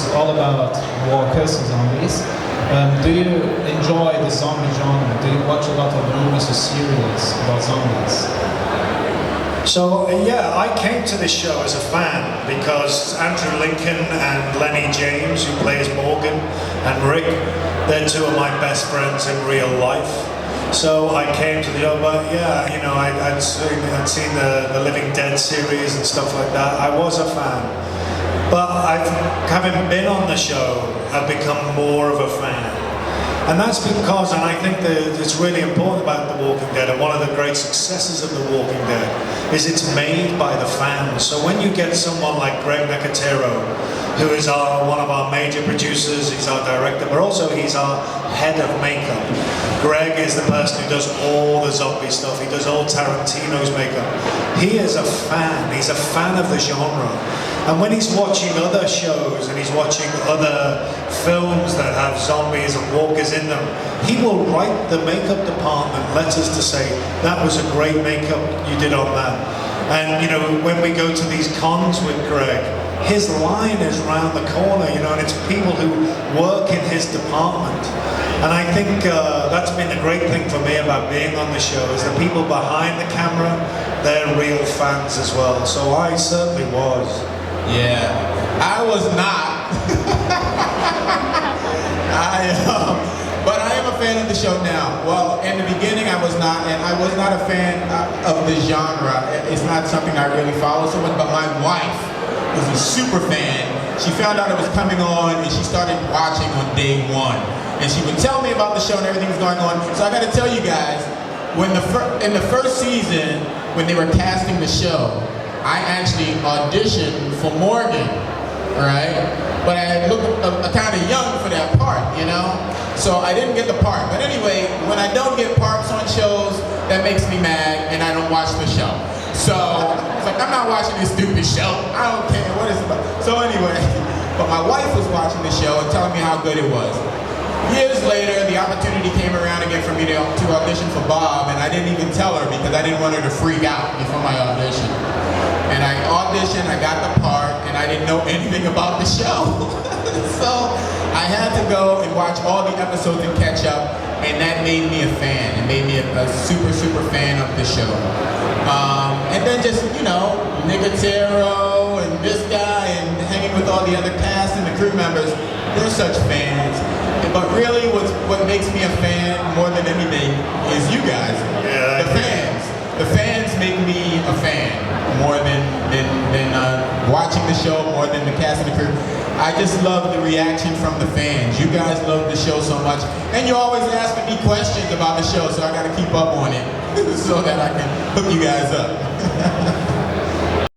is all about walkers and zombies. Do you enjoy the zombie genre? Do you watch a lot of movies or series about zombies? So yeah, I came to this show as a fan because Andrew Lincoln and Lenny James, who plays Morgan, and Rick, they're two of my best friends in real life. So I came to the show, but yeah, you know, I'd seen the Living Dead series and stuff like that. I was a fan. But having been on the show, I've become more of a fan. And that's because, and I think that it's really important about The Walking Dead, and one of the great successes of The Walking Dead is it's made by the fans. So when you get someone like Greg Nicotero, who is one of our major producers, he's our director, but also he's our head of makeup. Greg is the person who does all the zombie stuff, he does all Tarantino's makeup. He is a fan, he's a fan of the genre. And when he's watching other shows and he's watching other films that have zombies and walkers in them, he will write the makeup department letters to say, that was a great makeup you did on that. And you know, when we go to these cons with Greg, his line is round the corner, you know, and it's people who work in his department. And I think that's been the great thing for me about being on the show, is the people behind the camera, they're real fans as well. So I certainly was. Yeah, I was not. But I am a fan of the show now. Well, in the beginning I was not, and I was not a fan of the genre. It's not something I really follow so much, but my wife was a super fan. She found out it was coming on and she started watching on day one. And she would tell me about the show and everything was going on. So I gotta tell you guys, in the first season, when they were casting the show, I actually auditioned for Morgan, right? But I looked kind of young for that part, you know? So I didn't get the part. But anyway, when I don't get parts on shows, that makes me mad and I don't watch the show. So it's like, I'm not watching this stupid show. I don't care what it's about. So anyway, but my wife was watching the show and telling me how good it was. Years later, the opportunity came around again for me to audition for Bob, and I didn't even tell her because I didn't want her to freak out before my audition. And I auditioned, I got the part, and I didn't know anything about the show. So I had to go and watch all the episodes and catch up, and that made me a fan. It made me a super, super fan of the show. And then just, you know, Nicotero and this guy and hanging with all the other cast and the crew members, they're such fans. But really what makes me a fan more than anything is you guys, the fans. The fans make me a fan more than watching the show, more than the cast and the crew. I just love the reaction from the fans. You guys love the show so much. And you're always asking me questions about the show, so I gotta keep up on it so that I can hook you guys up.